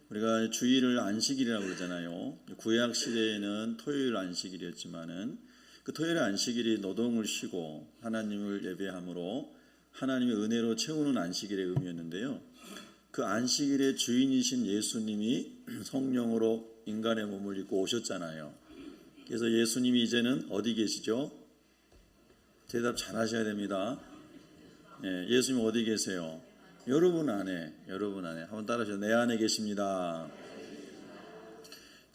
우리가 주일을 안식일이라고 그러잖아요. 구약 시대에는 토요일 안식일이었지만은 그 토요일 안식일이 노동을 쉬고 하나님을 예배함으로 하나님의 은혜로 채우는 안식일의 의미였는데요. 그 안식일의 주인이신 예수님이 성령으로 인간의 몸을 입고 오셨잖아요. 그래서 예수님이 이제는 어디 계시죠? 대답 잘 하셔야 됩니다. 예수님 어디 계세요? 여러분 안에 한번 따라하세요. 내 안에 계십니다.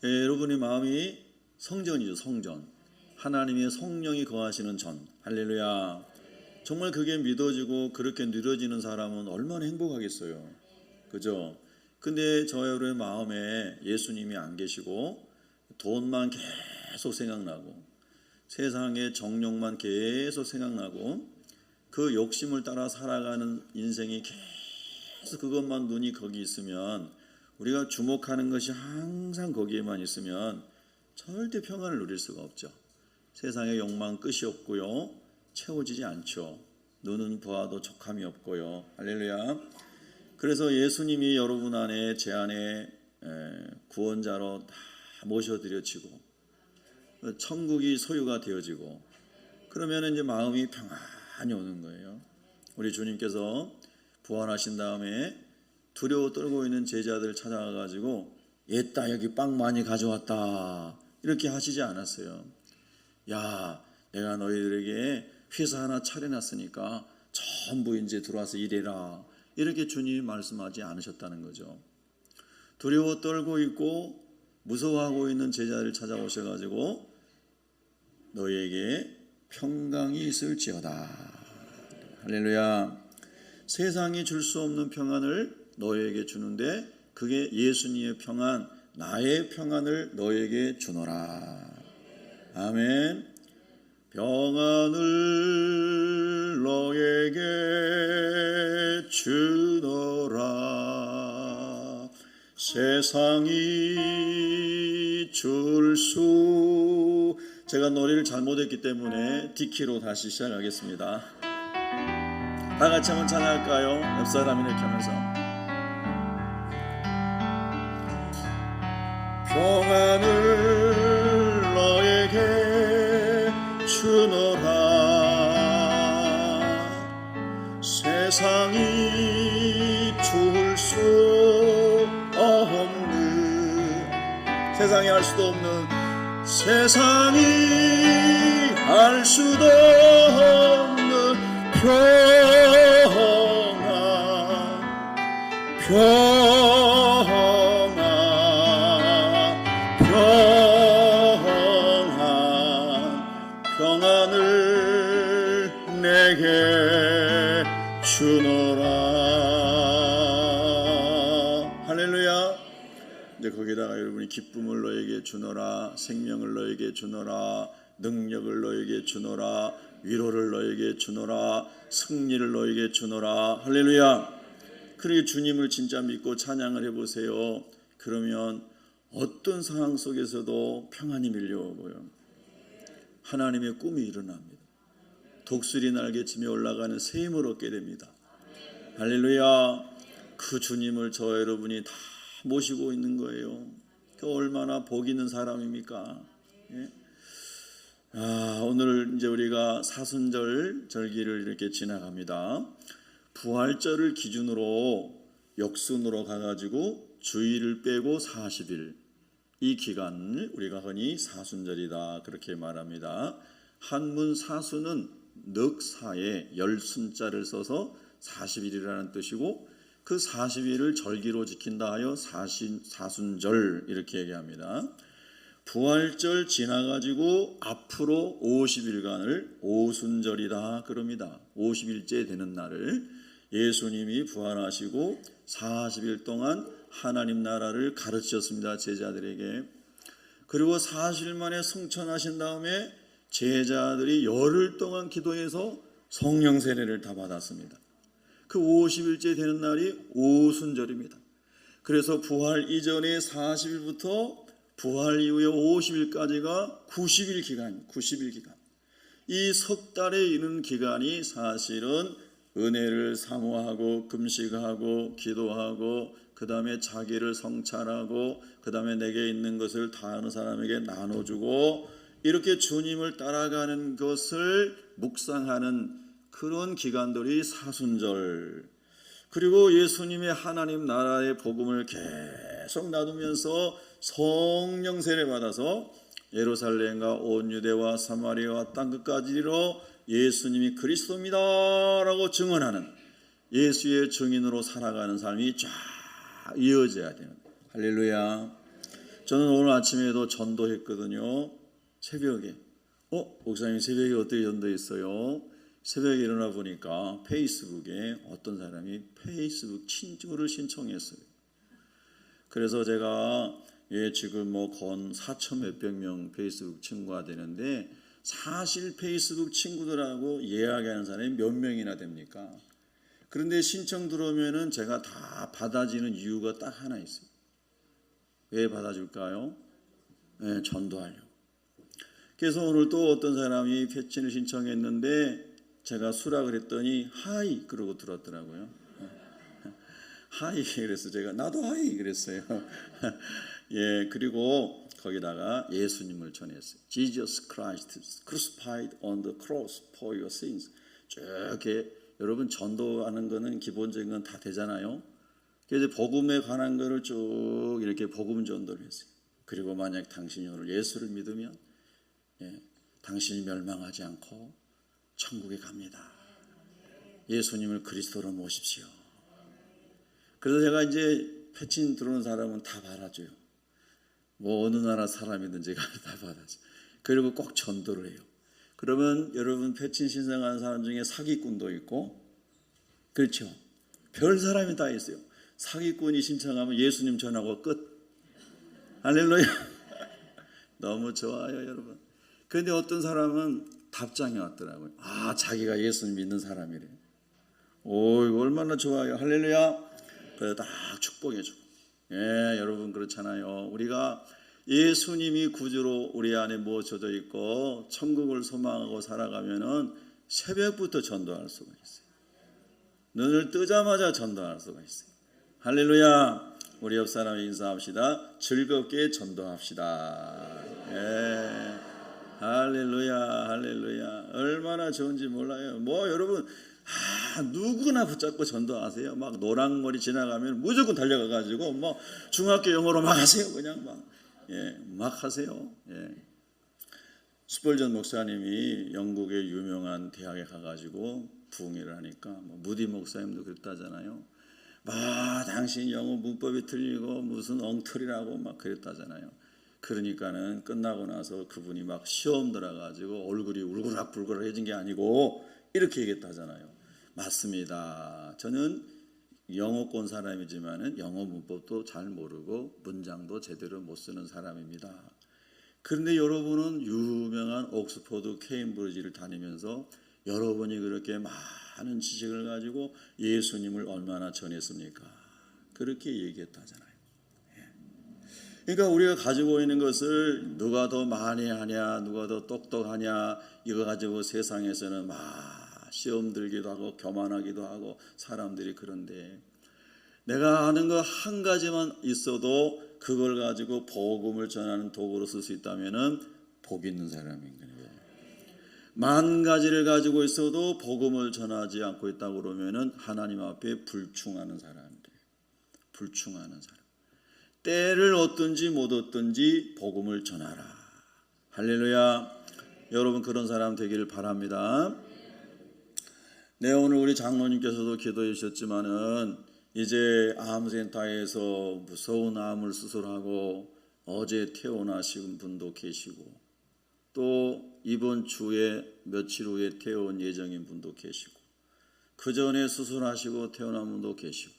여러분의 마음이 성전이죠. 성전. 하나님의 성령이 거하시는 전. 할렐루야. 정말 그게 믿어지고 그렇게 누려지는 사람은 얼마나 행복하겠어요. 그죠? 근데 저 여러분의 마음에 예수님이 안 계시고 돈만 계속 생각나고 세상의 정욕만 계속 생각나고 그 욕심을 따라 살아가는 인생이 계속 그것만 눈이 거기 있으면, 우리가 주목하는 것이 항상 거기에만 있으면 절대 평안을 누릴 수가 없죠. 세상의 욕망 끝이 없고요, 채워지지 않죠. 눈은 보아도 족함이 없고요. 할렐루야. 그래서 예수님이 여러분 안에, 제 안에 구원자로 다 모셔드려지고 천국이 소유가 되어지고, 그러면 이제 마음이 평안히 오는 거예요. 우리 주님께서 부활하신 다음에 두려워 떨고 있는 제자들 찾아가가지고 옛다 여기 빵 많이 가져왔다 이렇게 하시지 않았어요. 야, 내가 너희들에게 회사 하나 차려놨으니까 전부 이제 들어와서 일해라 이렇게 주님이 말씀하지 않으셨다는 거죠. 두려워 떨고 있고 무서워하고 있는 제자를 찾아오셔가지고 너희에게 평강이 있을지어다. 할렐루야. 세상이 줄 수 없는 평안을 너희에게 주는데 그게 예수님의 평안, 나의 평안을 너희에게 주노라. 아멘. 평안을 너에게 주노라. 세상이 줄 수, 제가 노래를 잘못했기 때문에 D키로 다시 시작하겠습니다. 다 같이 한번 찬양할까요? 옆 사람이 이렇게 하면서 평안을 너에게 주노라. 세상이 줄 수 없는, 세상이 할 수도 없는, 세상이 할 수도 없는 평안을 내게 주노라. 할렐루야. 이제 거기다가 여러분이 기쁨을 너에게 주노라, 생명을 너에게 주노라, 능력을 너에게 주노라, 위로를 너에게 주노라, 승리를 너에게 주노라. 할렐루야. 그렇게 주님을 진짜 믿고 찬양을 해보세요. 그러면 어떤 상황 속에서도 평안이 밀려오고요, 하나님의 꿈이 일어납니다. 독수리 날개치며 올라가는 새 힘을 얻게 됩니다. 할렐루야. 그 주님을 저 여러분이 다 모시고 있는 거예요. 그 얼마나 복 있는 사람입니까? 예? 오늘 이제 우리가 사순절 절기를 이렇게 지나갑니다. 부활절을 기준으로 역순으로 가가지고 주일을 빼고 40일, 이 기간을 우리가 흔히 사순절이다 그렇게 말합니다. 한문 사순은 넉사에 열순자를 써서 40일이라는 뜻이고, 그 40일을 절기로 지킨다 하여 사순절 이렇게 얘기합니다. 부활절 지나가지고 앞으로 50일간을 오순절이다 그럽니다. 50일째 되는 날을 예수님이 부활하시고 40일 동안 하나님 나라를 가르치셨습니다, 제자들에게. 그리고 40일 만에 승천하신 다음에 제자들이 열흘 동안 기도해서 성령 세례를 다 받았습니다. 그 50일째 되는 날이 오순절입니다. 그래서 부활 이전에 40일부터 부활 이후에 50일까지가 90일 기간. 이 석 달에 이르는 기간이 사실은 은혜를 사모하고 금식하고 기도하고 그 다음에 자기를 성찰하고 그 다음에 내게 있는 것을 다른 사람에게 나눠주고 이렇게 주님을 따라가는 것을 묵상하는 그런 기간들이 사순절, 그리고 예수님의 하나님 나라의 복음을 계속 나누면서 성령 세례 받아서 예루살렘과 온 유대와 사마리아와 땅끝까지로 예수님이 그리스도입니다라고 증언하는 예수의 증인으로 살아가는 삶이 쫙 이어져야 돼요. 할렐루야. 저는 오늘 아침에도 전도했거든요. 새벽에. 목사님 새벽에 어떻게 전도했어요? 새벽에 일어나 보니까 페이스북에 어떤 사람이 페이스북 친구를 신청했어요. 그래서 제가 지금 건 4천 몇백 명 페이스북 친구가 되는데 사실 페이스북 친구들하고 이야기하는 사람이 몇 명이나 됩니까? 그런데 신청 들어오면은 제가 다 받아지는 이유가 딱 하나 있어요. 왜 받아줄까요? 전도하려고. 그래서 오늘 또 어떤 사람이 패친을 신청했는데 제가 수락을 했더니 하이 그러고 들었더라고요. 하이 그래서 제가 나도 하이 그랬어요. 그리고 거기다가 예수님을 전했어요. Jesus Christ crucified on the cross for your sins. 쭉 이렇게 여러분 전도하는 거는 기본적인 건 다 되잖아요. 그래서 복음에 관한 거를 쭉 이렇게 복음 전도를 했어요. 그리고 만약 당신이 오늘 예수를 믿으면 당신이 멸망하지 않고 천국에 갑니다. 예수님을 그리스도로 모십시오. 그래서 제가 이제 패친 들어오는 사람은 다 받아줘요. 어느 나라 사람이든지 다 받아줘. 그리고 꼭 전도를 해요. 그러면 여러분 패친 신청하는 사람 중에 사기꾼도 있고, 그렇죠? 별 사람이 다 있어요. 사기꾼이 신청하면 예수님 전하고 끝. 할렐루야. 너무 좋아요, 여러분. 그런데 어떤 사람은 답장이 왔더라고요. 자기가 예수님 믿는 사람이래. 얼마나 좋아요. 할렐루야. 그래서 딱 축복해주고. 여러분 그렇잖아요. 우리가 예수님이 구주로 우리 안에 모셔져 있고 천국을 소망하고 살아가면은 새벽부터 전도할 수가 있어요. 눈을 뜨자마자 전도할 수가 있어요. 할렐루야. 우리 옆 사람 인사합시다. 즐겁게 전도합시다. 할렐루야, 할렐루야. 얼마나 좋은지 몰라요. 여러분, 누구나 붙잡고 전도하세요. 막 노랑머리 지나가면 무조건 달려가가지고 중학교 영어로 막 하세요. 그냥 막 하세요. 스펄전 목사님이 영국의 유명한 대학에 가가지고 부흥회를 하니까 무디 목사님도 그랬다잖아요. 당신 영어 문법이 틀리고 무슨 엉터리라고 막 그랬다잖아요. 그러니까는 끝나고 나서 그분이 막 시험 들어가지고 얼굴이 울그락불그락해진 게 아니고 이렇게 얘기했다잖아요. 맞습니다. 저는 영어권 사람이지만은 영어 문법도 잘 모르고 문장도 제대로 못 쓰는 사람입니다. 그런데 여러분은 유명한 옥스퍼드 케임브리지를 다니면서 여러분이 그렇게 많은 지식을 가지고 예수님을 얼마나 전했습니까? 그렇게 얘기했다잖아요. 그러니까 우리가 가지고 있는 것을 누가 더 많이 하냐, 누가 더 똑똑하냐, 이거 가지고 세상에서는 시험 들기도 하고 교만하기도 하고 사람들이 그런데 내가 아는 거 한 가지만 있어도 그걸 가지고 복음을 전하는 도구로 쓸 수 있다면은 복 있는 사람인 거예요. 만 가지를 가지고 있어도 복음을 전하지 않고 있다고 그러면은 하나님 앞에 불충하는 사람들, 불충하는 사람. 때를 얻든지 못 얻든지 복음을 전하라. 할렐루야. 여러분 그런 사람 되기를 바랍니다. 오늘 우리 장로님께서도 기도해 주셨지만은 이제 암센터에서 무서운 암을 수술하고 어제 퇴원하신 분도 계시고 또 이번 주에 며칠 후에 퇴원 예정인 분도 계시고 그 전에 수술하시고 퇴원한 분도 계시고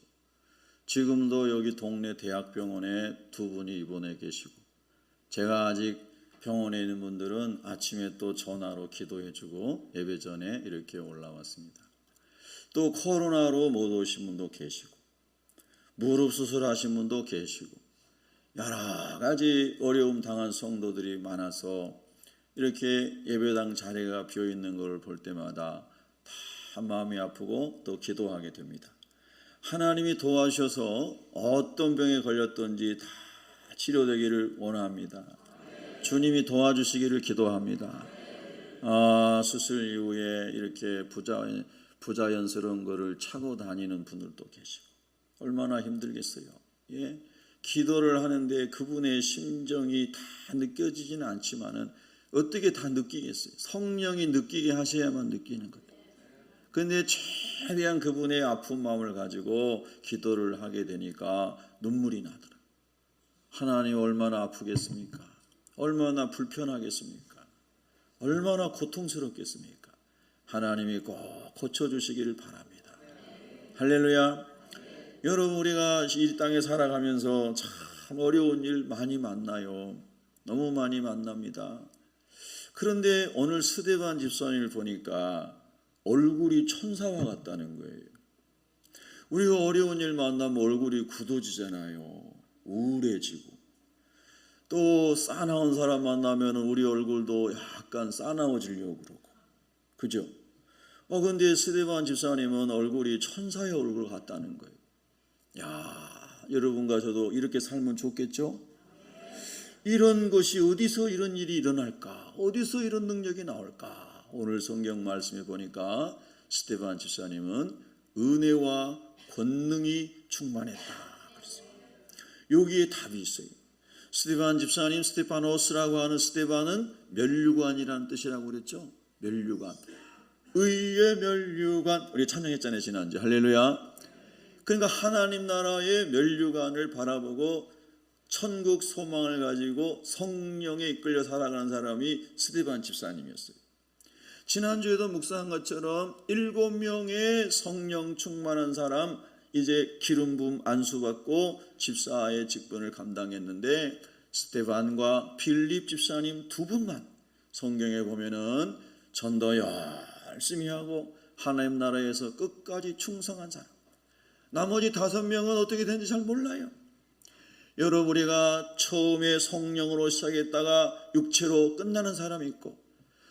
지금도 여기 동네 대학병원에 두 분이 입원해 계시고 제가 아직 병원에 있는 분들은 아침에 또 전화로 기도해주고 예배 전에 이렇게 올라왔습니다. 또 코로나로 못 오신 분도 계시고 무릎 수술하신 분도 계시고 여러 가지 어려움 당한 성도들이 많아서 이렇게 예배당 자리가 비어있는 걸 볼 때마다 다 마음이 아프고 또 기도하게 됩니다. 하나님이 도와주셔서 어떤 병에 걸렸든지 다 치료되기를 원합니다. 주님이 도와주시기를 기도합니다. 수술 이후에 이렇게 부자연스러운 거를 차고 다니는 분들도 계시고 얼마나 힘들겠어요. 예? 기도를 하는데 그분의 심정이 다 느껴지지는 않지만은 어떻게 다 느끼겠어요? 성령이 느끼게 하셔야만 느끼는 거예요. 그런데 최대한 그분의 아픈 마음을 가지고 기도를 하게 되니까 눈물이 나더라. 하나님 얼마나 아프겠습니까? 얼마나 불편하겠습니까? 얼마나 고통스럽겠습니까? 하나님이 꼭 고쳐주시기를 바랍니다. 할렐루야. 여러분, 우리가 이 땅에 살아가면서 참 어려운 일 많이 만나요. 너무 많이 만납니다. 그런데 오늘 스데반 집사님을 보니까 얼굴이 천사와 같다는 거예요. 우리가 어려운 일 만나면 얼굴이 굳어지잖아요. 우울해지고. 또 싸나운 사람 만나면 우리 얼굴도 약간 싸나워지려고 그러고. 그죠? 근데 스데반 집사님은 얼굴이 천사의 얼굴 같다는 거예요. 여러분과 저도 이렇게 살면 좋겠죠? 이런 것이 어디서 이런 일이 일어날까? 어디서 이런 능력이 나올까? 오늘 성경 말씀에 보니까 스데반 집사님은 은혜와 권능이 충만했다. 그랬어요. 여기에 답이 있어요. 스데반 집사님, 스테파노스라고 하는 스데반은 면류관이라는 뜻이라고 그랬죠. 면류관. 의의 면류관. 우리 찬양했잖아요, 지난주. 할렐루야. 그러니까 하나님 나라의 면류관을 바라보고 천국 소망을 가지고 성령에 이끌려 살아가는 사람이 스데반 집사님이었어요. 지난주에도 묵상한 것처럼 7명의 성령 충만한 사람 이제 기름 부음 안수받고 집사의 직분을 감당했는데 스데반과 빌립 집사님 두 분만 성경에 보면은 전도 열심히 하고 하나님 나라에서 끝까지 충성한 사람. 나머지 5명은 어떻게 됐는지 잘 몰라요. 여러분, 우리가 처음에 성령으로 시작했다가 육체로 끝나는 사람이 있고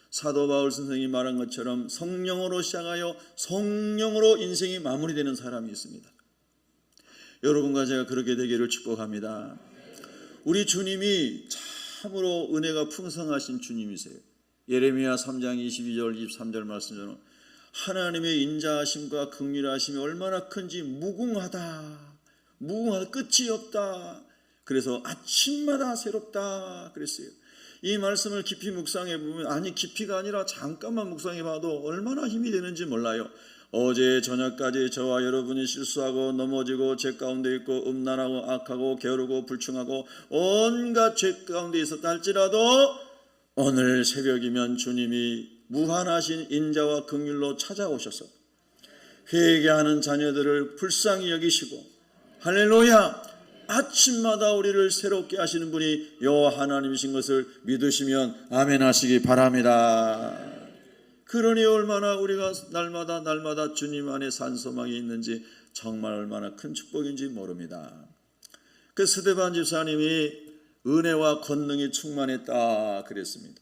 사도 바울 선생님이 말한 것처럼 성령으로 시작하여 성령으로 인생이 마무리되는 사람이 있습니다. 여러분과 제가 그렇게 되기를 축복합니다. 우리 주님이 참으로 은혜가 풍성하신 주님이세요. 예레미야 3장 22절 23절 말씀처럼 하나님의 인자하심과 긍휼하심이 얼마나 큰지 무궁하다. 끝이 없다. 그래서 아침마다 새롭다 그랬어요. 이 말씀을 깊이 묵상해 보면 아니 깊이가 아니라 잠깐만 묵상해 봐도 얼마나 힘이 되는지 몰라요. 어제 저녁까지 저와 여러분이 실수하고 넘어지고 죄 가운데 있고 음란하고 악하고 게으르고 불충하고 온갖 죄 가운데 있었다 할지라도 오늘 새벽이면 주님이 무한하신 인자와 긍휼로 찾아오셔서 회개하는 자녀들을 불쌍히 여기시고 할렐루야 아침마다 우리를 새롭게 하시는 분이 여호와 하나님이신 것을 믿으시면 아멘 하시기 바랍니다. 그러니 얼마나 우리가 날마다 주님 안에 산소망이 있는지 정말 얼마나 큰 축복인지 모릅니다. 그 스데반 집사님이 은혜와 권능이 충만했다 그랬습니다.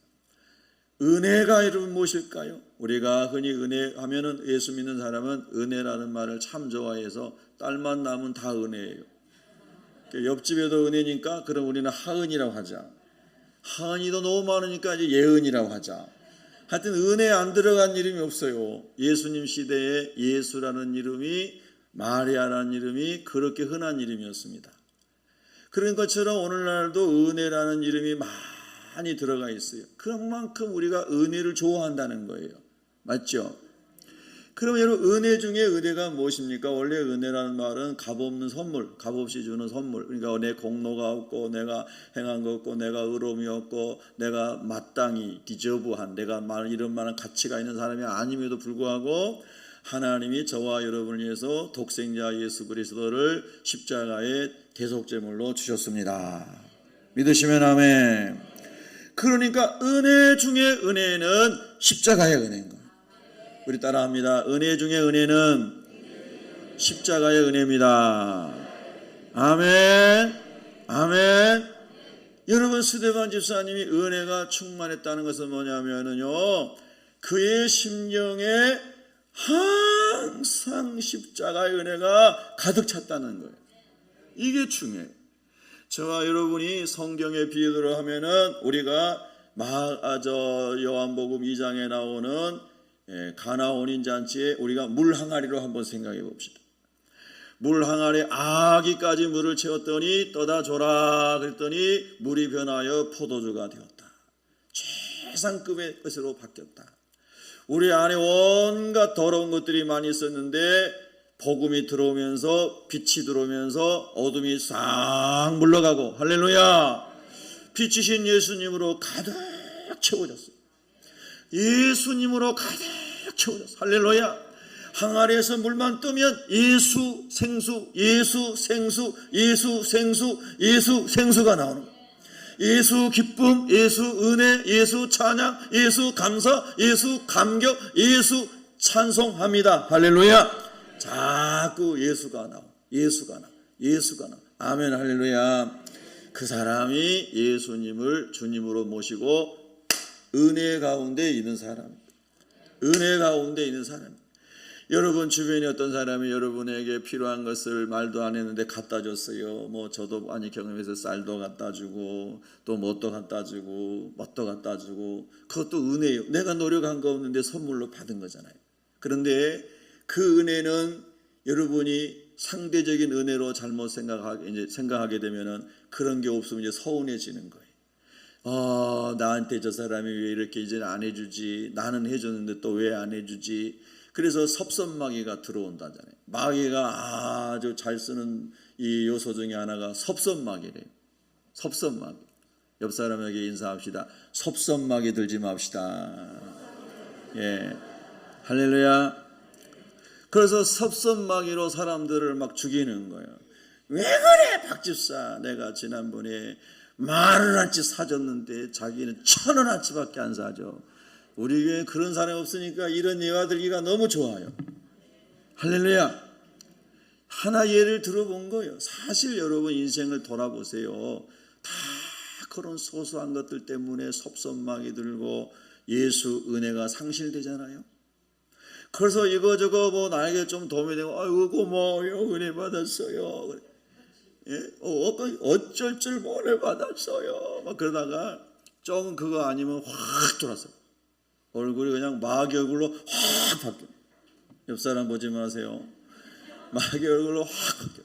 은혜가 여러분 무엇일까요? 우리가 흔히 은혜 하면은 예수 믿는 사람은 은혜라는 말을 참 좋아해서 딸만 낳으면 다 은혜예요. 옆집에도 은혜니까 그럼 우리는 하은이라고 하자. 하은이도 너무 많으니까 이제 예은이라고 하자. 하여튼 은혜 안 들어간 이름이 없어요. 예수님 시대에 예수라는 이름이 마리아라는 이름이 그렇게 흔한 이름이었습니다. 그런 것처럼 오늘날도 은혜라는 이름이 많이 들어가 있어요. 그만큼 우리가 은혜를 좋아한다는 거예요. 맞죠? 그럼 여러분 은혜 중에 은혜가 무엇입니까? 원래 은혜라는 말은 값없는 선물, 값없이 주는 선물. 그러니까 내 공로가 없고 내가 행한 거 없고 내가 의로움이 없고 내가 마땅히 디저브한 내가 이런 만한 가치가 있는 사람이 아님에도 불구하고 하나님이 저와 여러분을 위해서 독생자 예수 그리스도를 십자가의 대속제물로 주셨습니다. 믿으시면 아멘. 그러니까 은혜 중에 은혜는 십자가의 은혜인 거예요. 우리 따라합니다. 은혜 중에 은혜는 십자가의 은혜입니다. 아멘. 아멘. 여러분 스데반 집사님이 은혜가 충만했다는 것은 뭐냐면요 그의 심령에 항상 십자가의 은혜가 가득 찼다는 거예요. 이게 중요해요. 저와 여러분이 성경의 비유대로 하면은 우리가 요한복음 2장에 나오는 가나 혼인 잔치에 우리가 물 항아리로 한번 생각해 봅시다. 물 항아리에 아기까지 물을 채웠더니 떠다 줘라 그랬더니 물이 변하여 포도주가 되었다. 최상급의 것으로 바뀌었다. 우리 안에 온갖 더러운 것들이 많이 있었는데 복음이 들어오면서 빛이 들어오면서 어둠이 싹 물러가고 할렐루야, 빛이신 예수님으로 가득 채워졌어요. 예수님으로 가득 채워졌어요. 할렐루야. 항아리에서 물만 뜨면 예수 생수, 예수 생수, 예수 생수, 예수 생수가 나오는 거예요. 예수 기쁨, 예수 은혜, 예수 찬양, 예수 감사, 예수 감격, 예수 찬송합니다. 할렐루야. 자꾸 예수가 나와, 예수가 나와, 예수가 나와. 아멘. 할렐루야. 그 사람이 예수님을 주님으로 모시고 은혜 가운데 있는 사람, 은혜 가운데 있는 사람. 여러분 주변에 어떤 사람이 여러분에게 필요한 것을 말도 안 했는데 갖다 줬어요. 뭐 저도 많이 경험해서 쌀도 갖다 주고 또 뭣도 갖다 주고 뭣도 갖다 주고, 그것도 은혜예요. 내가 노력한 거 없는데 선물로 받은 거잖아요. 그런데 그 은혜는 여러분이 상대적인 은혜로 잘못 생각하게 되면은 그런 게 없으면 이제 서운해지는 거예요. 나한테 저 사람이 왜 이렇게 이제 안 해주지? 나는 해줬는데 또 왜 안 해주지? 그래서 섭섭마귀가 들어온다잖아요. 마귀가 아주 잘 쓰는 이 요소 중에 하나가 섭섭마귀래요. 섭섭마귀. 옆 사람에게 인사합시다. 섭섭마귀 들지 맙시다. 예, 할렐루야. 그래서 섭섭마귀로 사람들을 막 죽이는 거예요. 왜 그래 박집사, 내가 지난번에 10,000원어치 사줬는데 자기는 1,000원어치밖에 안 사줘. 우리 교회에 그런 사람이 없으니까 이런 예화 들기가 너무 좋아요. 할렐루야. 하나 예를 들어본 거예요. 사실 여러분 인생을 돌아보세요. 다 그런 소소한 것들 때문에 섭섭마귀 들고 예수 은혜가 상실되잖아요. 그래서 이거저거 뭐 나에게 좀 도움이 되고 아이고 고마워요, 은혜 받았어요. 예? 어쩔 줄 은혜 받았어요. 막 그러다가 조금 그거 아니면 확 돌았어요. 얼굴이 그냥 마귀 얼굴로 확 바뀌어. 옆 사람 보지 마세요. 마귀 얼굴로 확 바뀌어.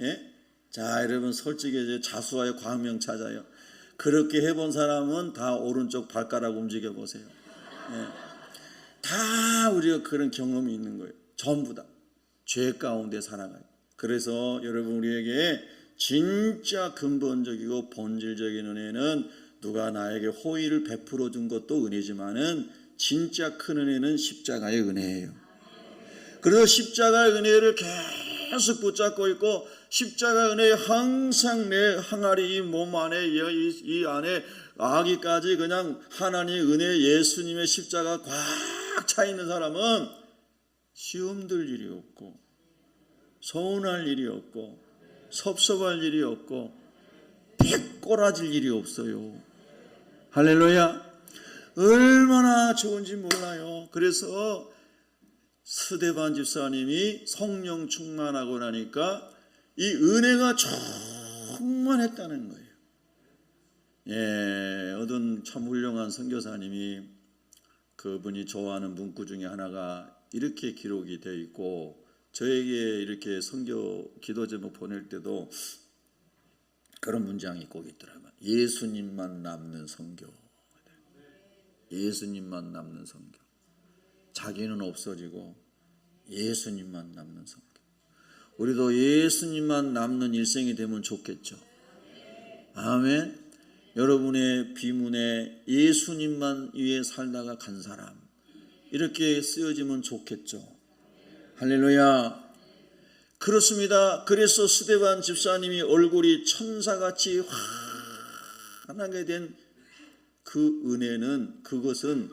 예? 자, 여러분 솔직히 이제 자수와의 광명 찾아요. 그렇게 해본 사람은 다 오른쪽 발가락 움직여 보세요. 예. 다 우리가 그런 경험이 있는 거예요. 전부 다 죄 가운데 살아가요. 그래서 여러분 우리에게 진짜 근본적이고 본질적인 은혜는 누가 나에게 호의를 베풀어 준 것도 은혜지만은 진짜 큰 은혜는 십자가의 은혜예요. 그래서 십자가의 은혜를 계속 붙잡고 있고 십자가의 은혜에 항상 내 항아리 이 몸 안에 이 안에 아기까지 그냥 하나님의 은혜, 예수님의 십자가 꽉 차 있는 사람은 시험 들 일이 없고 서운할 일이 없고 섭섭할 일이 없고 비꼬라질 일이 없어요. 할렐루야. 얼마나 좋은지 몰라요. 그래서 스데반 집사님이 성령 충만하고 나니까 이 은혜가 충만했다는 거예요. 예, 어떤 참 훌륭한 선교사님이 그분이 좋아하는 문구 중에 하나가 이렇게 기록이 되어 있고, 저에게 이렇게 선교 기도 제목 보낼 때도 그런 문장이 꼭 있더라고요. 예수님만 남는 선교. 예수님만 남는 선교. 자기는 없어지고 예수님만 남는 선교. 우리도 예수님만 남는 일생이 되면 좋겠죠. 아멘. 여러분의 비문에 예수님만 위해 살다가 간 사람, 이렇게 쓰여지면 좋겠죠. 할렐루야. 그렇습니다. 그래서 스데반 집사님이 얼굴이 천사같이 환하게 된 그 은혜는, 그것은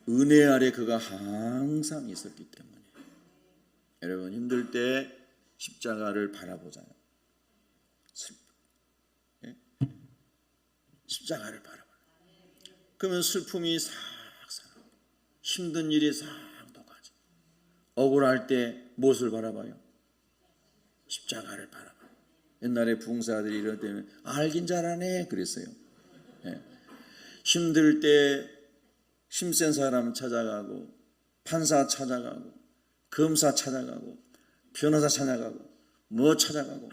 은혜 아래 그가 항상 있었기 때문에. 여러분 힘들 때 십자가를 바라보잖아요. 십자가를 바라봐. 그러면 슬픔이 싹 사라져. 힘든 일이 싹 녹아져. 억울할 때 무엇을 바라봐요? 십자가를 바라봐요. 옛날에 부흥사들이 이럴 때는 알긴 잘하네 그랬어요. 예. 힘들 때 힘센 사람 찾아가고 판사 찾아가고 검사 찾아가고 변호사 찾아가고 뭐 찾아가고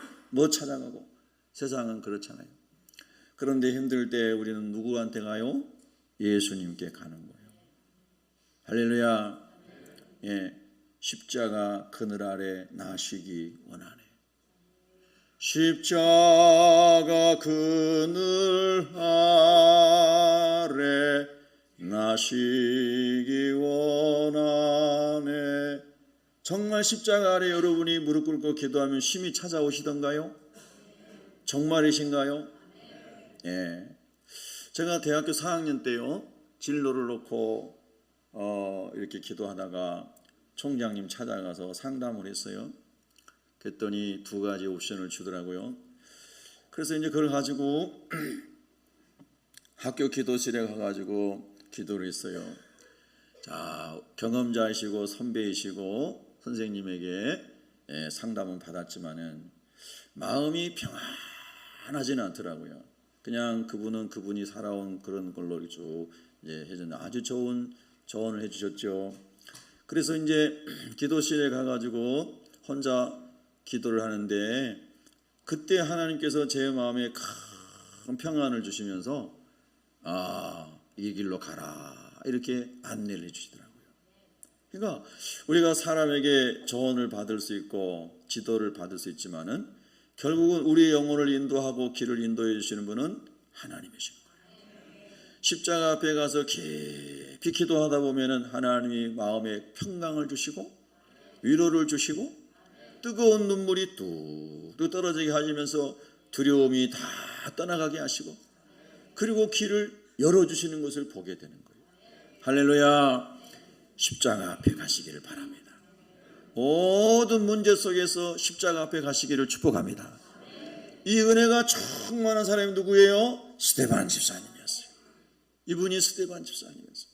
세상은 그렇잖아요. 그런데 힘들 때 우리는 누구한테 가요? 예수님께 가는 거예요. 할렐루야. 예, 십자가 그늘 아래 나시기 원하네. 십자가 그늘 아래 나시기 원하네. 정말 십자가 아래 여러분이 무릎 꿇고 기도하면 힘이 찾아오시던가요? 정말이신가요? 예. 제가 대학교 4학년 때요, 진로를 놓고 이렇게 기도하다가 총장님 찾아가서 상담을 했어요. 그랬더니 두 가지 옵션을 주더라고요. 그래서 이제 그걸 가지고 학교 기도실에 가가지고 기도를 했어요. 자, 경험자이시고 선배이시고 선생님에게 상담은 받았지만은 마음이 평안하지는 않더라고요. 그냥 그분은 그분이 살아온 그런 걸로 쭉 이제 해줬는데 아주 좋은 조언을 해주셨죠. 그래서 이제 기도실에 가가지고 혼자 기도를 하는데 그때 하나님께서 제 마음에 큰 평안을 주시면서 이 길로 가라 이렇게 안내를 해주시더라고요. 그러니까 우리가 사람에게 조언을 받을 수 있고 지도를 받을 수 있지만은 결국은 우리의 영혼을 인도하고 길을 인도해 주시는 분은 하나님이신 거예요. 십자가 앞에 가서 깊이 기도하다 보면은 하나님이 마음에 평강을 주시고 위로를 주시고 뜨거운 눈물이 뚝뚝 떨어지게 하시면서 두려움이 다 떠나가게 하시고 그리고 길을 열어주시는 것을 보게 되는 거예요. 할렐루야. 십자가 앞에 가시기를 바랍니다. 모든 문제 속에서 십자가 앞에 가시기를 축복합니다. 이 은혜가 충만한 사람이 누구예요? 스데반 집사님이었어요. 이분이 스데반 집사님이었어요.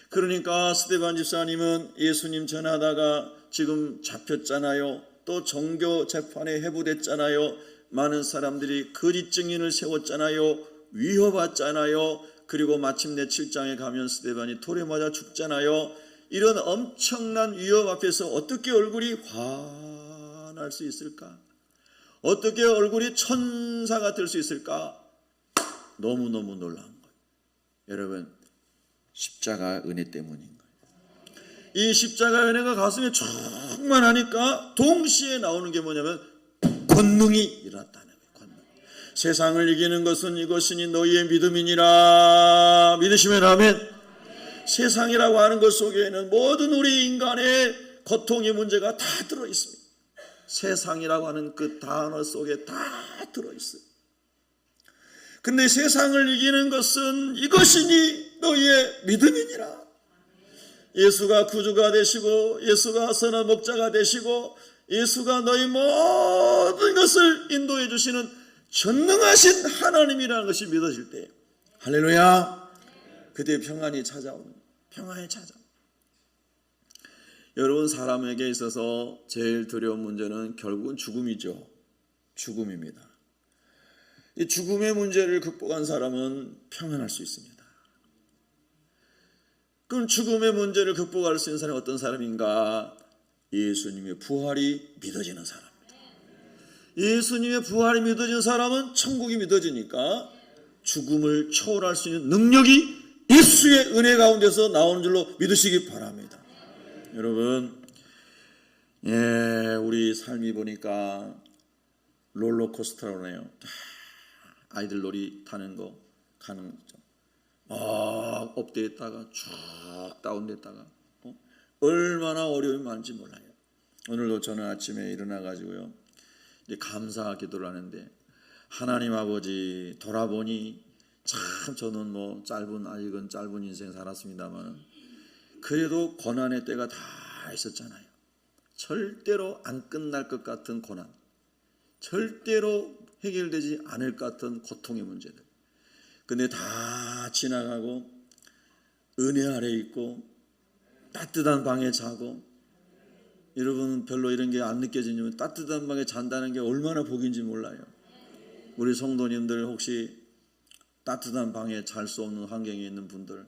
그러니까 스데반 집사님은 예수님 전하다가 지금 잡혔잖아요. 또 종교 재판에 해부됐잖아요. 많은 사람들이 거짓 증인을 세웠잖아요. 위협받잖아요. 그리고 마침내 7장에 가면 스데반이 돌에 맞아 죽잖아요. 이런 엄청난 위협 앞에서 어떻게 얼굴이 환할 수 있을까? 어떻게 얼굴이 천사가 될 수 있을까? 너무너무 놀라운 거예요. 여러분, 십자가 은혜 때문인 거예요. 이 십자가 은혜가 가슴에 충만하니까 동시에 나오는 게 뭐냐면 권능이 일어났다는 거예요. 권능. 세상을 이기는 것은 이것이니 너희의 믿음이니라. 믿으시면 아멘. 세상이라고 하는 것 속에는 모든 우리 인간의 고통의 문제가 다 들어있습니다. 세상이라고 하는 그 단어 속에 다 들어있어요. 근데 세상을 이기는 것은 이것이니 너희의 믿음이니라. 예수가 구주가 되시고 예수가 선한 목자가 되시고 예수가 너희 모든 것을 인도해 주시는 전능하신 하나님이라는 것이 믿어질 때 할렐루야. 그때 평안이 찾아오는 평안이 찾아옵니다. 여러분, 사람에게 있어서 제일 두려운 문제는 결국은 죽음이죠. 죽음입니다. 이 죽음의 문제를 극복한 사람은 평안할 수 있습니다. 그럼 죽음의 문제를 극복할 수 있는 사람이 어떤 사람인가? 예수님의 부활이 믿어지는 사람입니다. 예수님의 부활이 믿어지는 사람은 천국이 믿어지니까 죽음을 초월할 수 있는 능력이 예수의 은혜 가운데서 나오는 줄로 믿으시기 바랍니다. 여러분, 우리 삶이 보니까 롤러코스터라네요. 아이들 놀이 타는 거 가는 거죠. 막 업되었다가 쭉 다운됐다가 얼마나 어려움이 많은지 몰라요. 오늘도 저는 아침에 일어나가지고요, 이제 감사 기도를 하는데 하나님 아버지 돌아보니 참 저는 뭐 아직은 짧은 인생 살았습니다만 그래도 고난의 때가 다 있었잖아요. 절대로 안 끝날 것 같은 고난, 절대로 해결되지 않을 것 같은 고통의 문제들. 근데 다 지나가고 은혜 아래 있고 따뜻한 방에 자고 여러분 별로 이런 게 안 느껴지면 따뜻한 방에 잔다는 게 얼마나 복인지 몰라요. 우리 성도님들 혹시 따뜻한 방에 잘 수 없는 환경에 있는 분들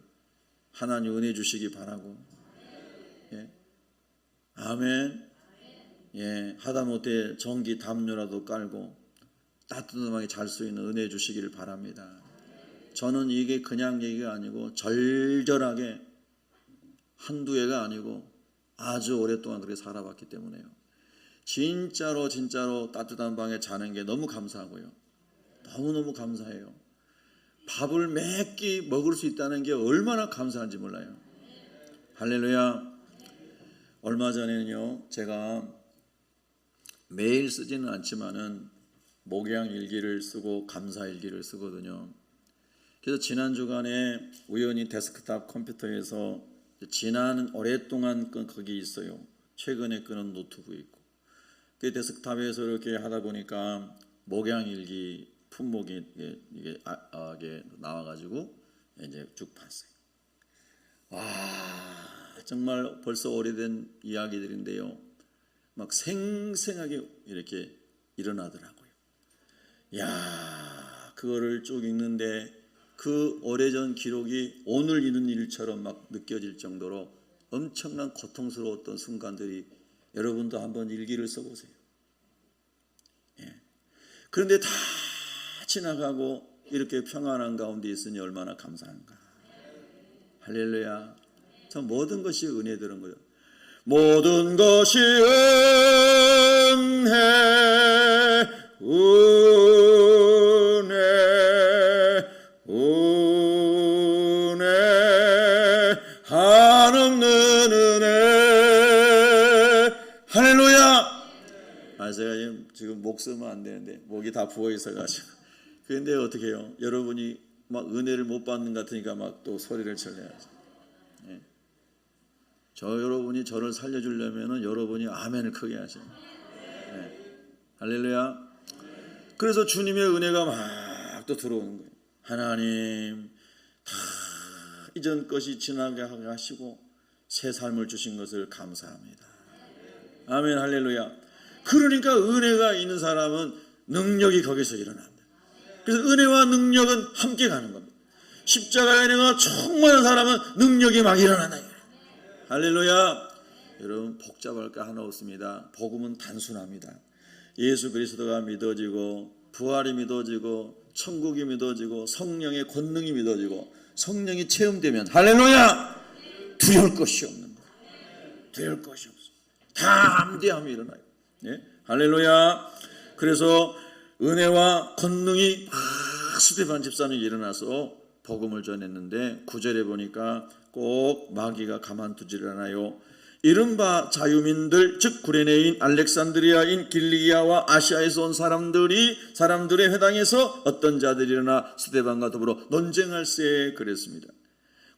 하나님 은혜 주시기 바라고. 예. 아멘. 예. 하다못해 전기 담요라도 깔고 따뜻한 방에 잘 수 있는 은혜 주시기를 바랍니다. 저는 이게 그냥 얘기가 아니고 절절하게 한두 해가 아니고 아주 오랫동안 그렇게 살아봤기 때문에요. 진짜로 따뜻한 방에 자는 게 너무 감사하고요. 너무너무 감사해요. 밥을 몇 끼 먹을 수 있다는 게 얼마나 감사한지 몰라요. 할렐루야. 얼마 전에는요, 제가 매일 쓰지는 않지만은 목양 일기를 쓰고 감사 일기를 쓰거든요. 그래서 지난 주간에 우연히 데스크탑 컴퓨터에서 지난 오랫동안 거기 있어요. 최근에 끄는 노트북이 있고, 그 데스크탑에서 이렇게 하다 보니까 목양 일기 품목이 이게 나와가지고 이제 쭉 봤어요. 와, 정말 벌써 오래된 이야기들인데요. 막 생생하게 이렇게 일어나더라고요. 야, 그거를 쭉 읽는데 그 오래전 기록이 오늘 있는 일처럼 막 느껴질 정도로 엄청난 고통스러웠던 순간들이, 여러분도 한번 일기를 써보세요. 예. 그런데 다 지나가고 이렇게 평안한 가운데 있으니 얼마나 감사한가. 할렐루야. 참 모든 것이 은혜들은 거예요. 모든 것이 은혜 한없는 은혜. 할렐루야. 제가 지금 목 쓰면 안 되는데 목이 다 부어 있어가지고. 그런데 어떻게 해요? 여러분이 막 은혜를 못 받는 것 같으니까 막 또 소리를 쳐내야죠. 예. 여러분이 저를 살려주려면은 여러분이 아멘을 크게 하셔요. 예. 할렐루야. 그래서 주님의 은혜가 막 또 들어오는 거예요. 하나님 다 이전 것이 지나게 하시고 새 삶을 주신 것을 감사합니다. 아멘. 할렐루야. 그러니까 은혜가 있는 사람은 능력이 거기서 일어납니다. 그래서 은혜와 능력은 함께 가는 겁니다. 십자가의 은혜가 충만한 사람은 능력이 막 일어나나요. 할렐루야. 여러분 복잡할 거 하나 없습니다. 복음은 단순합니다. 예수 그리스도가 믿어지고 부활이 믿어지고 천국이 믿어지고 성령의 권능이 믿어지고 성령이 체험되면 할렐루야, 두려울 것이 없는 거예요. 두려울 것이 없어요. 담대함이 일어나요. 예? 할렐루야. 그래서 은혜와 권능이 막 스데반 집사님이 일어나서 복음을 전했는데 9절에 보니까 꼭 마귀가 가만두질 않아요. 이른바 자유민들, 즉 구레네인, 알렉산드리아인, 길리기아와 아시아에서 온 사람들의 회당에서 어떤 자들이 일어나 스데반과 더불어 논쟁할세 그랬습니다.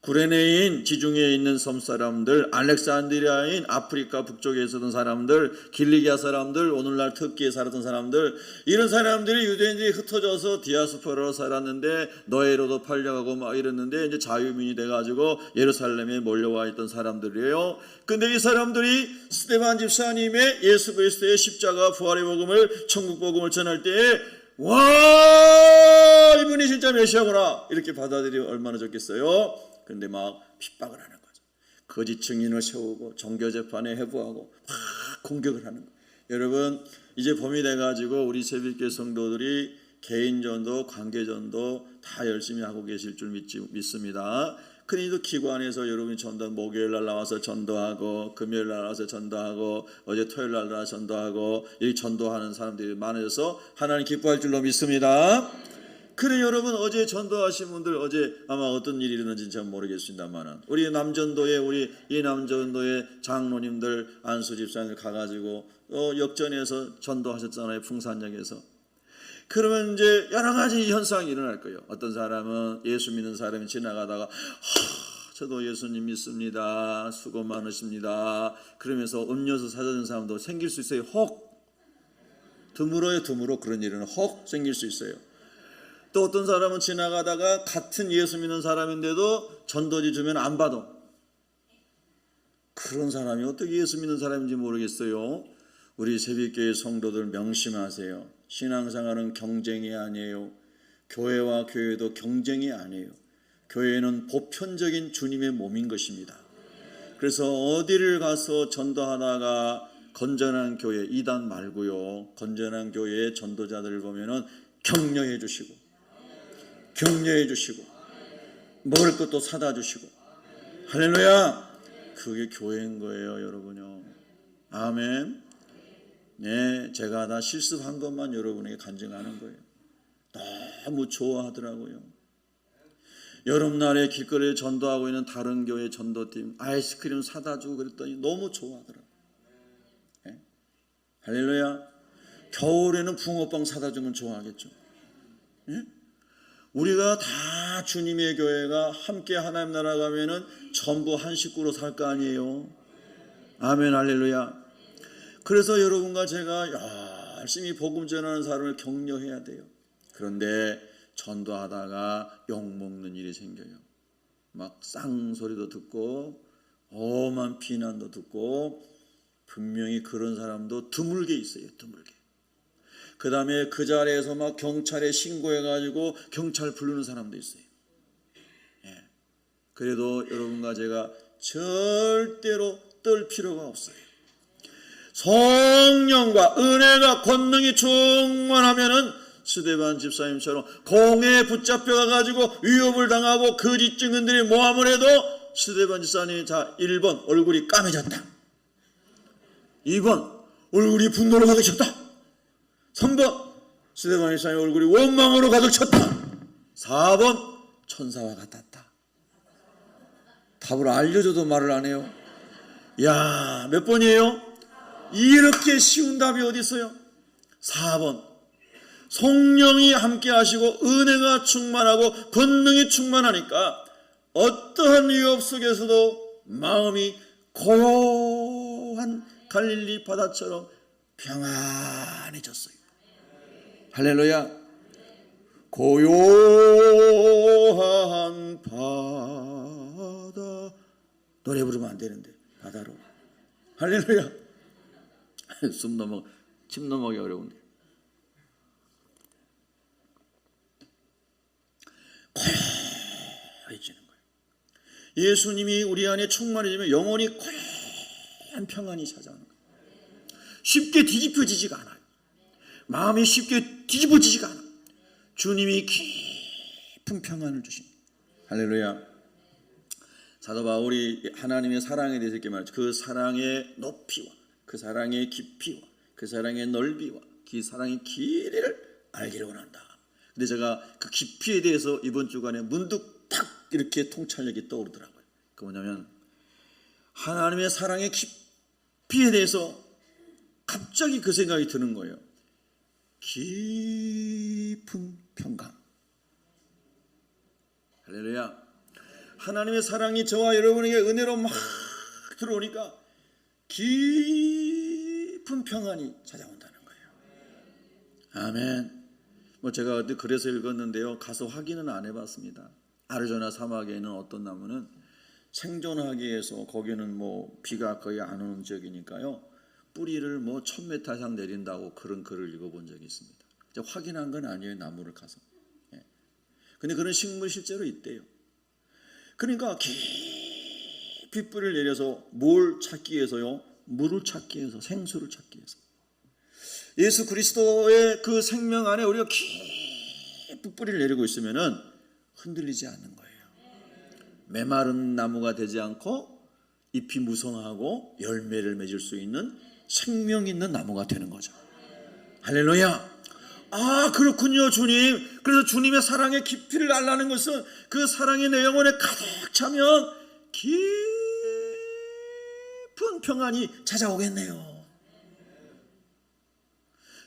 구레네인, 지중해에 있는 섬 사람들, 알렉산드리아인, 아프리카 북쪽에 있었던 사람들, 길리기아 사람들, 오늘날 터키에 살았던 사람들, 이런 사람들이 유대인들이 흩어져서 디아스포라로 살았는데 노예로도 팔려가고 막 이랬는데 이제 자유민이 돼가지고 예루살렘에 몰려와 있던 사람들이에요. 근데 이 사람들이 스데반 집사님의 예수 그리스도의 십자가 부활의 복음을, 천국 복음을 전할 때에 와, 이분이 진짜 메시아구나 이렇게 받아들이면 얼마나 좋겠어요. 그런데 막 핍박을 하는 거죠. 거짓 증인을 세우고 종교재판에 해부하고 막 공격을 하는 거예요. 여러분 이제 봄이 돼가지고 우리 새벽교회 성도들이 개인전도 관계전도 다 열심히 하고 계실 줄 믿습니다. 그러니까 기관에서 여러분이 전도, 목요일날 나와서 전도하고 금요일날 나와서 전도하고 어제 토요일날 나와서 전도하고 이 전도하는 사람들이 많아져서 하나님 기뻐할 줄로 믿습니다. 그래 여러분 어제 전도하신 분들 어제 아마 어떤 일이 일어났는지 잘 모르겠습니다만 우리 남전도에 우리 이 남전도의 장로님들 안수 집사님들 가가지고 역전해서 전도하셨잖아요. 풍산역에서. 그러면 이제 여러 가지 현상이 일어날 거예요. 어떤 사람은 예수 믿는 사람이 지나가다가 저도 예수님 믿습니다. 수고 많으십니다. 그러면서 음료수 사다 준 사람도 생길 수 있어요. 혹 드물어요. 드물어 그런 일은 혹 생길 수 있어요. 또 어떤 사람은 지나가다가 같은 예수 믿는 사람인데도 전도지 주면 안 받아. 그런 사람이 어떻게 예수 믿는 사람인지 모르겠어요. 우리 새벽교회 성도들 명심하세요. 신앙생활은 경쟁이 아니에요. 교회와 교회도 경쟁이 아니에요. 교회는 보편적인 주님의 몸인 것입니다. 그래서 어디를 가서 전도하다가 건전한 교회, 이단 말고요, 건전한 교회의 전도자들을 보면은 격려해 주시고 먹을 것도 사다 주시고, 할렐루야, 그게 교회인 거예요, 여러분요. 아멘. 네, 제가 다 실습한 것만 여러분에게 간증하는 거예요. 너무 좋아하더라고요. 여름날에 길거리에 전도하고 있는 다른 교회 전도팀 아이스크림 사다 주고 그랬더니 너무 좋아하더라고요. 네? 할렐루야. 겨울에는 붕어빵 사다 주면 좋아하겠죠. 네? 우리가 다 주님의 교회가 함께 하나님 나라 가면은 전부 한 식구로 살 거 아니에요. 아멘, 할렐루야. 그래서 여러분과 제가 열심히 복음 전하는 사람을 격려해야 돼요. 그런데 전도하다가 욕먹는 일이 생겨요. 막 쌍소리도 듣고 엄한 비난도 듣고, 분명히 그런 사람도 드물게 있어요. 드물게. 그 다음에 그 자리에서 막 경찰에 신고해가지고 경찰 부르는 사람도 있어요. 예. 그래도 여러분과 제가 절대로 떨 필요가 없어요. 성령과 은혜가 권능이 충만하면은 스데반 집사님처럼 공에 붙잡혀가지고 위협을 당하고 거짓 증언들이 모함을 해도 스데반 집사님이 자 1번 얼굴이 까매졌다, 2번 얼굴이 분노로 가득 찼다, 3번 스데반 집사님 얼굴이 원망으로 가득 찼다, 4번 천사와 같았다. 답을 알려줘도 말을 안 해요. 야, 몇 번이에요? 이렇게 쉬운 답이 어디 있어요? 4번. 성령이 함께 하시고 은혜가 충만하고 권능이 충만하니까 어떠한 위협 속에서도 마음이 고요한 갈릴리 바다처럼 평안해졌어요. 할렐루야. 고요한 바다, 노래 부르면 안 되는데 바다로. 할렐루야. 침 넘어가기 어려운데. 고요해지는 거예요. 예수님이 우리 안에 충만해지면 영혼이 고요한 평안이 찾아오는 거예요. 쉽게 뒤집혀지지가 않아요. 마음이 쉽게 뒤집어지지가 않아요. 주님이 깊은 평안을 주십니다. 할렐루야. 사도 바울이 하나님의 사랑에 대해서 이렇게 말하죠. 그 사랑의 높이와 그 사랑의 깊이와 그 사랑의 넓이와 그 사랑의 길이를 알기를 원한다. 근데 제가 그 깊이에 대해서 이번 주간에 문득 탁 이렇게 통찰력이 떠오르더라고요. 그 뭐냐면 하나님의 사랑의 깊이에 대해서 갑자기 그 생각이 드는 거예요. 깊은 평강. 할렐루야. 하나님의 사랑이 저와 여러분에게 은혜로 막 들어오니까 깊은 평안이 찾아온다는 거예요. 아멘. 제가 어디 글에서 읽었는데요, 가서 확인은 안 해봤습니다. 아리조나 사막에 있는 어떤 나무는 생존하기 위해서, 거기는 비가 거의 안 오는 지역이니까요, 뿌리를 1000m 이상 내린다고 그런 글을 읽어본 적이 있습니다. 확인한 건 아니에요, 나무를 가서. 근데 그런 식물이 실제로 있대요. 그러니까 깊이 뿌리를 내려서 뭘 찾기 위해서요? 물을 찾기 위해서, 생수를 찾기 위해서. 예수 그리스도의 그 생명 안에 우리가 깊은 뿌리를 내리고 있으면은 흔들리지 않는 거예요. 메마른 나무가 되지 않고 잎이 무성하고 열매를 맺을 수 있는 생명 있는 나무가 되는 거죠. 할렐루야. 아, 그렇군요, 주님. 그래서 주님의 사랑의 깊이를 알라는 것은 그 사랑이 내 영혼에 가득 차면 깊은 평안이 찾아오겠네요.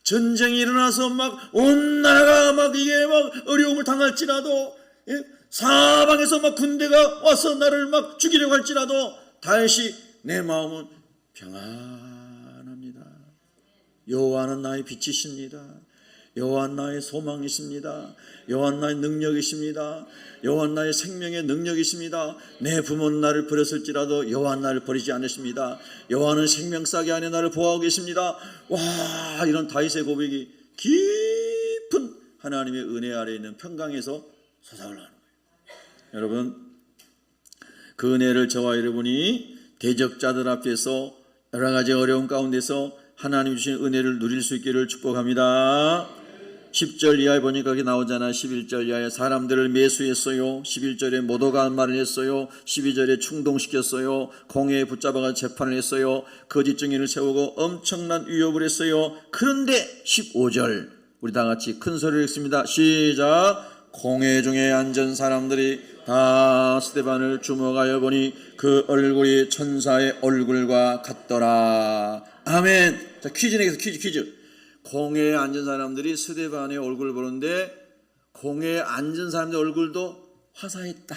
전쟁이 일어나서 온 나라가 이게 어려움을 당할지라도, 사방에서 군대가 와서 나를 죽이려고 할지라도 다시 내 마음은 평안합니다. 여호와는 나의 빛이십니다. 여호와 나의 소망이십니다. 여호와 나의 능력이십니다. 여호와 나의 생명의 능력이십니다. 내 부모는 나를 버렸을지라도 여호와 나를 버리지 않으십니다. 여호와는 생명싸개 안에 나를 보호하고 계십니다. 와, 이런 다윗의 고백이 깊은 하나님의 은혜 아래에 있는 평강에서 솟아올라가는 거예요. 여러분, 그 은혜를 저와 여러분이 대적자들 앞에서 여러 가지 어려움 가운데서 하나님 주신 은혜를 누릴 수 있기를 축복합니다. 10절 이하에 보니까 여기 나오잖아. 11절 이하에 사람들을 매수했어요. 11절에 못 오가는 말을 했어요. 12절에 충동시켰어요. 공회에 붙잡아가 재판을 했어요. 거짓 증인을 세우고 엄청난 위협을 했어요. 그런데 15절 우리 다 같이 큰 소리를 읽습니다. 시작. 공회 중에 앉은 사람들이 다 스데반을 주목하여 보니 그 얼굴이 천사의 얼굴과 같더라. 아멘. 자, 퀴즈 내겠습니다. 퀴즈. 공회에 앉은 사람들이 스데반의 얼굴을 보는데 공회에 앉은 사람들의 얼굴도 화사했다.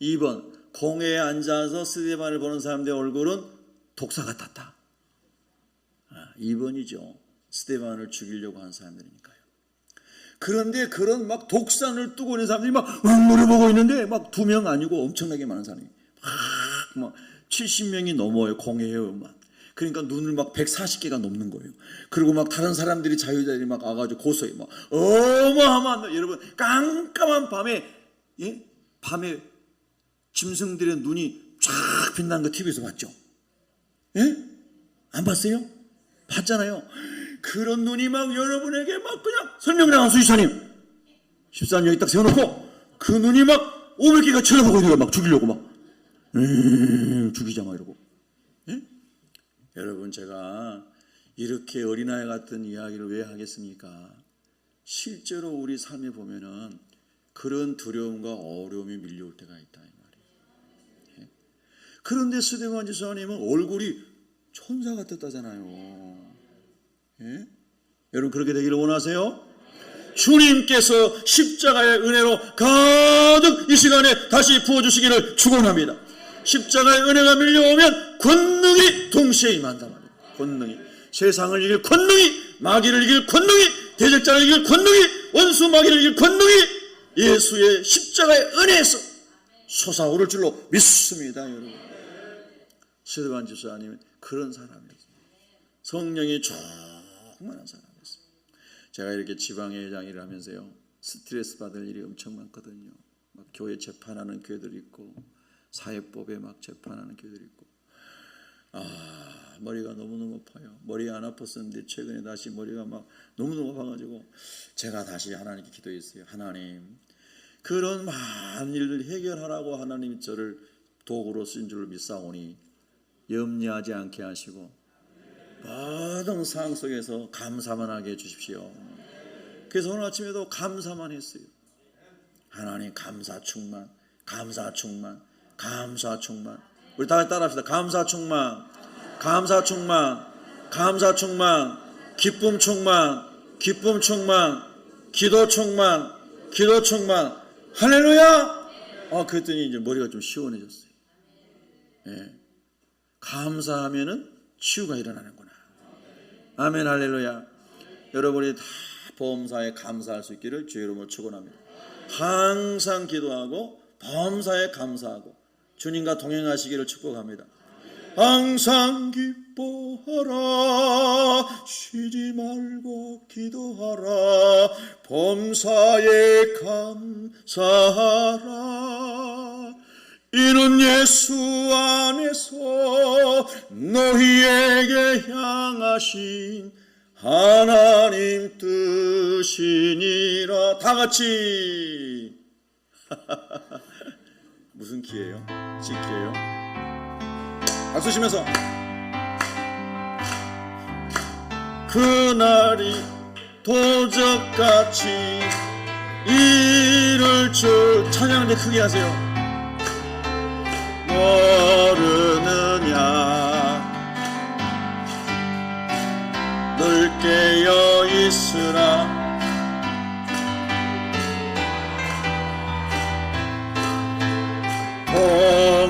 2번, 공회에 앉아서 스데반을 보는 사람들의 얼굴은 독사 같았다. 2번이죠. 스데반을 죽이려고 한 사람들이니까요. 그런데 그런 막 독산을 뜨고 있는 사람들이 막 노려보고 있는데 막 2명 아니고 엄청나게 많은 사람이 막 70명이 넘어요. 공회에만. 그러니까 눈을 막 140개가 넘는 거예요. 그리고 막 다른 사람들이 자유자들이 막 와가지고 고소해. 막 어마어마한, 여러분, 깜깜한 밤에, 예? 밤에 짐승들의 눈이 쫙 빛나는 거 TV에서 봤죠? 예? 안 봤어요? 봤잖아요. 그런 눈이 막 여러분에게 막 그냥 설명을 하수 이사님 14년 여기 딱 세워놓고 그 눈이 막 500개가 쳐다보고 있는 거야. 막 죽이려고 막 죽이자 막 이러고. 예? 여러분, 제가 이렇게 어린아이 같은 이야기를 왜 하겠습니까? 실제로 우리 삶에 보면은 그런 두려움과 어려움이 밀려올 때가 있다 이 말이에요. 예? 그런데 스데반 지사님은 얼굴이 천사 같았다잖아요. 예? 여러분, 그렇게 되기를 원하세요? 주님께서 십자가의 은혜로 가득 이 시간에 다시 부어주시기를 축원합니다. 십자가의 은혜가 밀려오면 권능이 동시에 임한단 말이에요. 권능이, 세상을 이길 권능이, 마귀를 이길 권능이, 대적자를 이길 권능이, 원수 마귀를 이길 권능이 예수의 십자가의 은혜에서 솟아오를 줄로 믿습니다. 여러분, 스데반 집사님은 그런 사람이었어요. 성령이 충만한 사람이었어요. 제가 이렇게 지방의 회장일을 하면서요, 스트레스 받을 일이 엄청 많거든요. 막 교회 재판하는 교회들이 있고 사회법에 막 재판하는 교회들이 있고, 머리가 너무너무 아파요. 머리 안 아팠었는데 최근에 다시 머리가 막 너무너무 아파가지고 제가 다시 하나님께 기도했어요. 하나님, 그런 많은 일을 해결하라고 하나님이 저를 도구로 쓴 줄을 믿사오니 염려하지 않게 하시고 모든 상황 속에서 감사만 하게 해주십시오. 그래서 오늘 아침에도 감사만 했어요. 하나님, 감사 충만, 감사 충만, 감사 충만. 우리 다 따라합시다. 감사 충만, 감사 충만, 감사 충만, 기쁨 충만, 기쁨 충만, 기도 충만, 기도 충만. 할렐루야. 그랬더니 이제 머리가 좀 시원해졌어요. 예. 감사하면은 치유가 일어나는구나. 아멘, 할렐루야. 여러분이 다 범사에 감사할 수 있기를 주의 이름으로 축원합니다. 항상 기도하고 범사에 감사하고 주님과 동행하시기를 축복합니다. 항상 기뻐하라, 쉬지 말고 기도하라, 범사에 감사하라. 이는 예수 안에서 너희에게 향하신 하나님 뜻이니라. 다 같이 무슨 키예요? G키예요? 박수 치면서 그날이 도적같이 이를 줄 찬양을 크게 하세요. 모르느냐 늘 깨어 있으라.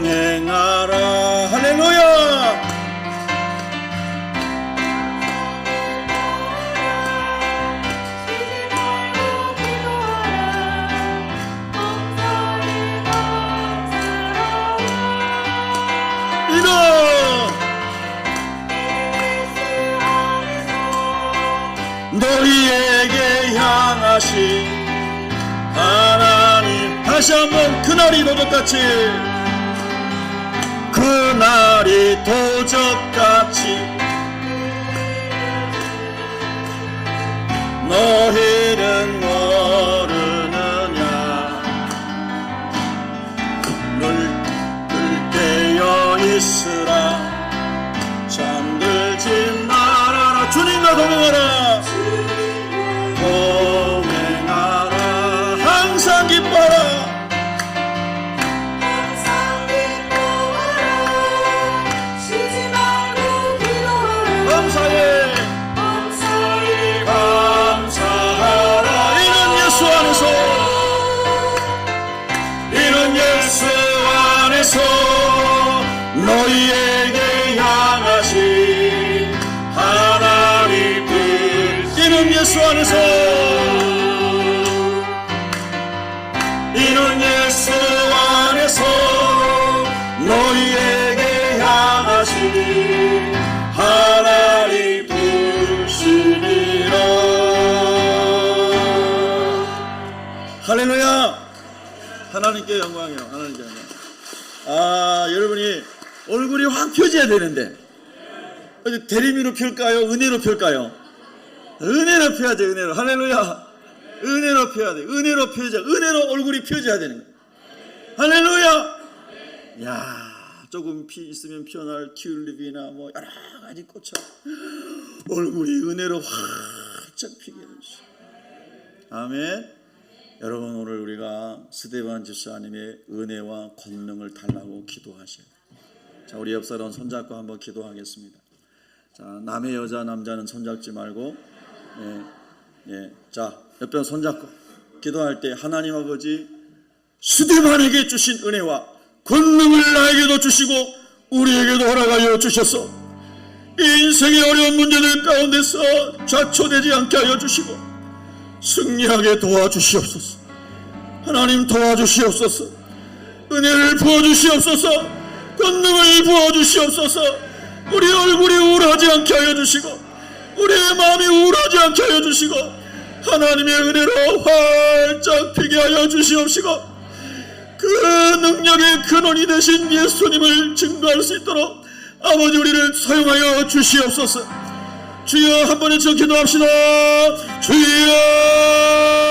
동행하라. 할렐루야. 향하신 하나님. 다시 한번 그날이 도적같이, 그날이 도적같이 너희는 모르느냐. 늘 깨어 있으라. 잠들지 말아라. 주님과 동행하라. 동행하라. 항상 기뻐라. 항상 기뻐하라. 쉬지 말고 기도하라. 감사해. 감사해. 감사하라. 이는 예수 안에서, 이는 예수 안에서 너희에게 향하신 하나님 뜻. 이는 예수 안에서, 이는 예수 안에서 너희에게 향하신 하나님 뜻이니라. 할렐루야. 하나님께 영광이요. 하나님께 영광. 여러분이 얼굴이 확 펴져야 되는데 대리미로 펼까요? 은혜로 펼까요? 은혜로 펴야 돼. 은혜로. 할렐루야. 은혜로 펴야 돼. 은혜로 펴자. 은혜로 얼굴이 펴져야 되는 거야. 할렐루야. 야, 조금 피 있으면 피어날 튤립이나 뭐 여러 가지 꽃처럼 얼굴이 은혜로 활짝 피게 해주시오. 아멘. 여러분, 오늘 우리가 스데반 집사님의 은혜와 권능을 달라고 기도하셔요. 자, 우리 옆 사람 손잡고 한번 기도하겠습니다. 자, 남의 여자 남자는 손잡지 말고, 자, 옆에 손잡고 기도할 때, 하나님 아버지, 스데반에게 주신 은혜와 권능을 나에게도 주시고 우리에게도 허락하여 주셔서 인생의 어려운 문제들 가운데서 좌초되지 않게 하여 주시고 승리하게 도와주시옵소서. 하나님 도와주시옵소서. 은혜를 부어주시옵소서. 권능을 부어주시옵소서. 우리 얼굴이 우울하지 않게 하여 주시고 우리의 마음이 우울하지 않게 하여 주시고 하나님의 은혜로 활짝 피게 하여 주시옵시고 그 능력의 근원이 되신 예수님을 증거할 수 있도록 아버지 우리를 사용하여 주시옵소서. 주여, 한 번에 전 기도합시다. 주여.